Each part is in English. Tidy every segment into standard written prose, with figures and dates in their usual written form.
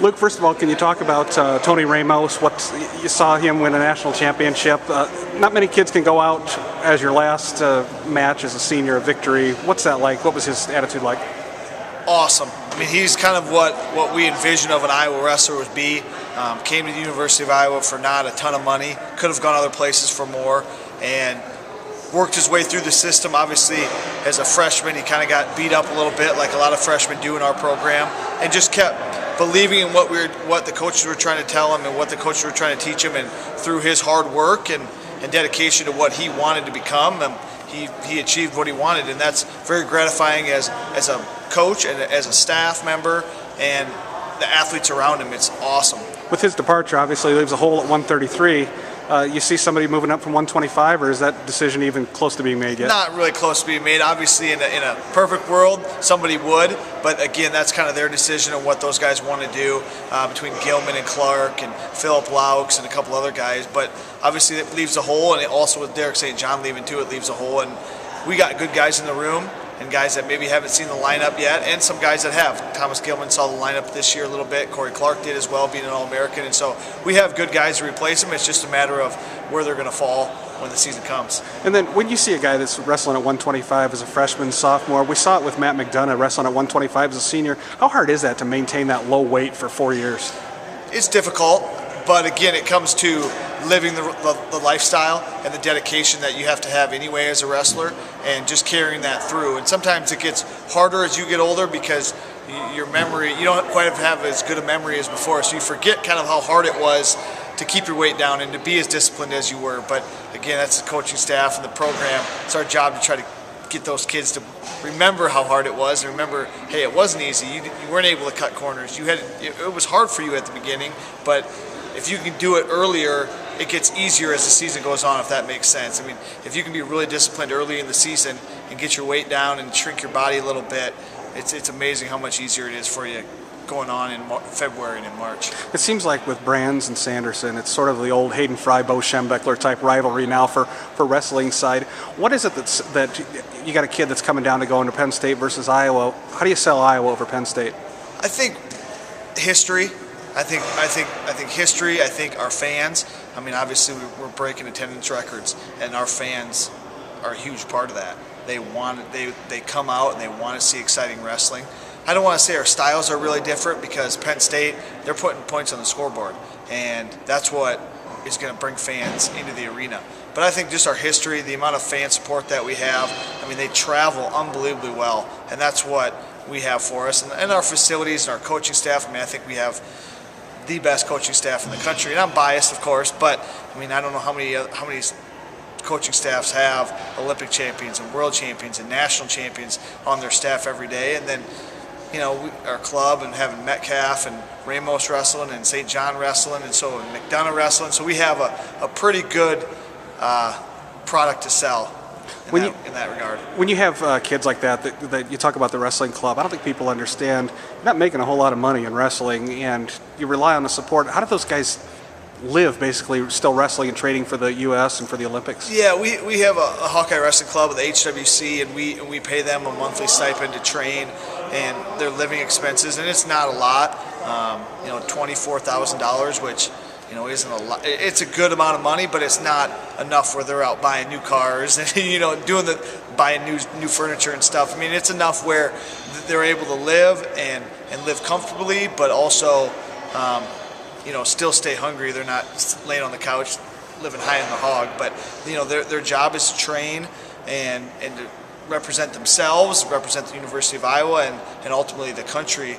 Luke, first of all, can you talk about Tony Ramos? What you saw him win a national championship. Not many kids can go out as your last match as a senior, a victory. What's that like? What was his attitude like? Awesome. I mean, he's kind of what we envision of an Iowa wrestler would be. Came to the University of Iowa for not a ton of money. Could have gone other places for more, and worked his way through the system. Obviously, as a freshman, he kind of got beat up a little bit, like a lot of freshmen do in our program, and just kept believing in what the coaches were trying to tell him and what the coaches were trying to teach him. And through his hard work and dedication to what he wanted to become, he achieved what he wanted, and that's very gratifying as a coach and as a staff member and the athletes around him. It's awesome. With his departure, obviously, leaves a hole at 133. You see somebody moving up from 125, or is that decision even close to being made yet? Not really close to being made. Obviously, in a perfect world, somebody would, but again, that's kind of their decision and what those guys want to do between Gilman and Clark and Philip Laux and a couple other guys. But obviously, it leaves a hole, and also with Derek St. John leaving too, it leaves a hole. And we got good guys in the room, and guys that maybe haven't seen the lineup yet, and some guys that have. Thomas Gilman saw the lineup this year a little bit. Corey Clark did as well, being an All-American. And so we have good guys to replace him. It's just a matter of where they're going to fall when the season comes. And then when you see a guy that's wrestling at 125 as a freshman, sophomore, we saw it with Matt McDonough wrestling at 125 as a senior. How hard is that to maintain that low weight for 4 years? It's difficult, but again, it comes to living the lifestyle and the dedication that you have to have anyway as a wrestler, and just carrying that through. And sometimes it gets harder as you get older because your memory, you don't quite have as good a memory as before, so you forget kind of how hard it was to keep your weight down and to be as disciplined as you were. But again, that's the coaching staff and the program. It's our job to try to get those kids to remember how hard it was and remember, hey, it wasn't easy. You weren't able to cut corners. It was hard for you at the beginning, but if you can do it earlier, it gets easier as the season goes on, if that makes sense. I mean, if you can be really disciplined early in the season and get your weight down and shrink your body a little bit, it's amazing how much easier it is for you going on in February and in March. It seems like with Brands and Sanderson, it's sort of the old Hayden Fry, Bo Schembechler type rivalry now for wrestling side. What is it that you got a kid that's coming down to go into Penn State versus Iowa? How do you sell Iowa over Penn State? I think history. I think history. I think our fans. I mean, obviously we're breaking attendance records, and our fans are a huge part of that. They come out and they want to see exciting wrestling. I don't want to say our styles are really different because Penn State, they're putting points on the scoreboard, and that's what is going to bring fans into the arena. But I think just our history, the amount of fan support that we have, I mean, they travel unbelievably well, and that's what we have for us. And our facilities and our coaching staff, I mean, I think we have the best coaching staff in the country. And I'm biased, of course, but I mean, I don't know how many coaching staffs have Olympic champions and world champions and national champions on their staff every day. And then, you know, our club and having Metcalf and Ramos wrestling and St. John wrestling and so McDonough wrestling. So we have a pretty good product to sell in that regard. When you have kids like that you talk about the wrestling club, I don't think people understand you're not making a whole lot of money in wrestling, and you rely on the support. How do those guys live, basically, still wrestling and training for the U.S. and for the Olympics? Yeah, we have a Hawkeye Wrestling Club with the HWC, and we pay them a monthly stipend to train and their living expenses, and it's not a lot, $24,000, which, you know, isn't a lot. It's a good amount of money, but it's not enough where they're out buying new cars and, you know, buying new furniture and stuff. I mean, it's enough where they're able to live and live comfortably, but also, still stay hungry. They're not laying on the couch living high in the hog. But, you know, their job is to train and to represent themselves, represent the University of Iowa, and ultimately the country,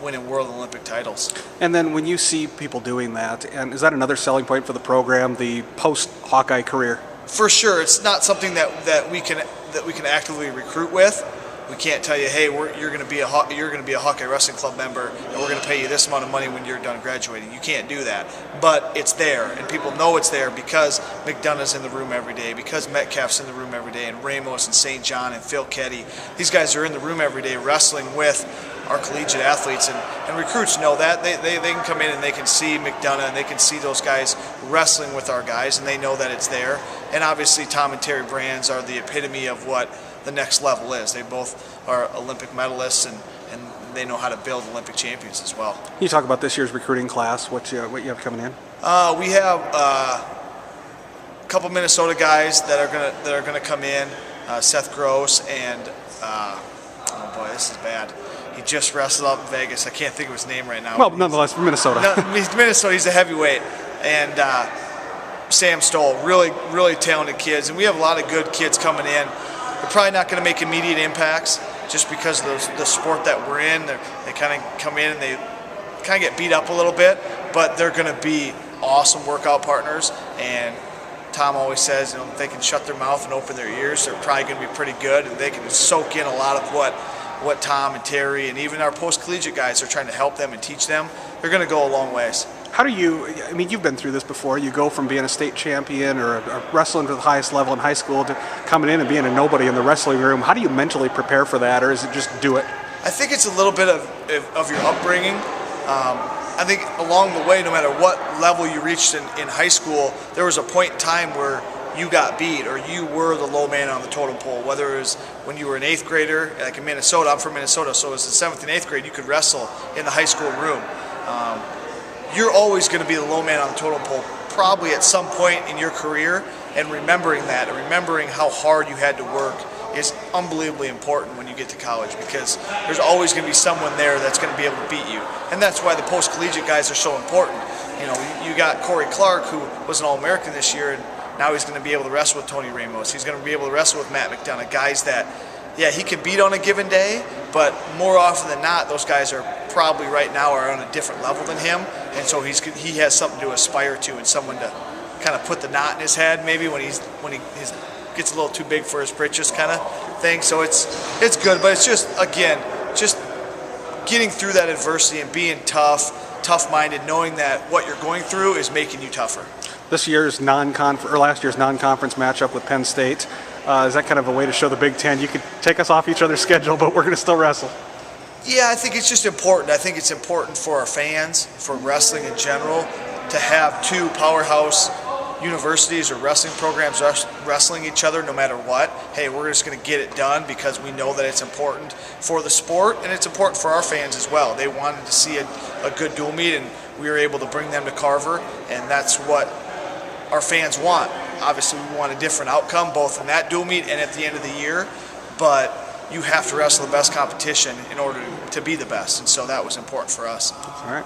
winning world Olympic titles. And then when you see people doing that, and is that another selling point for the program, the post-Hawkeye career? For sure. It's not something that we can actively recruit with. We can't tell you, hey, you're going to be a Hawkeye Wrestling Club member, and we're going to pay you this amount of money when you're done graduating. You can't do that, but it's there, and people know it's there because McDonough's in the room every day, because Metcalf's in the room every day, and Ramos and St. John and Phil Ketty. These guys are in the room every day wrestling with our collegiate athletes, and recruits know that. They can come in and they can see McDonough and they can see those guys wrestling with our guys, and they know that it's there. And obviously Tom and Terry Brands are the epitome of what the next level is. They both are Olympic medalists, and they know how to build Olympic champions as well. Can you talk about this year's recruiting class? What you have coming in? We have a couple Minnesota guys that are gonna come in. Seth Gross and oh boy, this is bad. He just wrestled up in Vegas. I can't think of his name right now. Well, nonetheless, from Minnesota. No, he's Minnesota. He's a heavyweight, and Sam Stoll, really talented kids, and we have a lot of good kids coming in. They're probably not going to make immediate impacts just because of the sport that we're in. They kind of come in and they kind of get beat up a little bit, but they're going to be awesome workout partners. And Tom always says, you know, if they can shut their mouth and open their ears, they're probably going to be pretty good, and they can soak in a lot of what Tom and Terry and even our post-collegiate guys are trying to help them and teach them. They're going to go a long ways. How do you, I mean, you've been through this before. You go from being a state champion or wrestling to the highest level in high school to coming in and being a nobody in the wrestling room. How do you mentally prepare for that, or is it just do it? I think it's a little bit of your upbringing. I think along the way, no matter what level you reached in high school, there was a point in time where you got beat or you were the low man on the totem pole, whether it was when you were an 8th grader, like in Minnesota. I'm from Minnesota, so it was in 7th and 8th grade, you could wrestle in the high school room. You're always going to be the low man on the totem pole, probably at some point in your career, and remembering that and remembering how hard you had to work is unbelievably important when you get to college, because there's always going to be someone there that's going to be able to beat you. And that's why the post-collegiate guys are so important. You know, you got Corey Clark, who was an All-American this year, and now he's going to be able to wrestle with Tony Ramos. He's going to be able to wrestle with Matt McDonough, guys that, yeah, he can beat on a given day, but more often than not, those guys are probably right now are on a different level than him, and so he has something to aspire to and someone to kind of put the knot in his head maybe when he gets a little too big for his britches kind of thing. So it's good, but it's just, again, just getting through that adversity and being tough-minded, knowing that what you're going through is making you tougher. Last year's non-conference matchup with Penn State, is that kind of a way to show the Big Ten you could take us off each other's schedule, but we're going to still wrestle? Yeah, I think it's just important. I think it's important for our fans, for wrestling in general, to have two powerhouse universities or wrestling programs wrestling each other no matter what. Hey, we're just going to get it done because we know that it's important for the sport and it's important for our fans as well. They wanted to see a good dual meet, and we were able to bring them to Carver, and that's what our fans want. Obviously, we want a different outcome both in that dual meet and at the end of the year, but you have to wrestle the best competition in order to be the best, and so that was important for us. All right.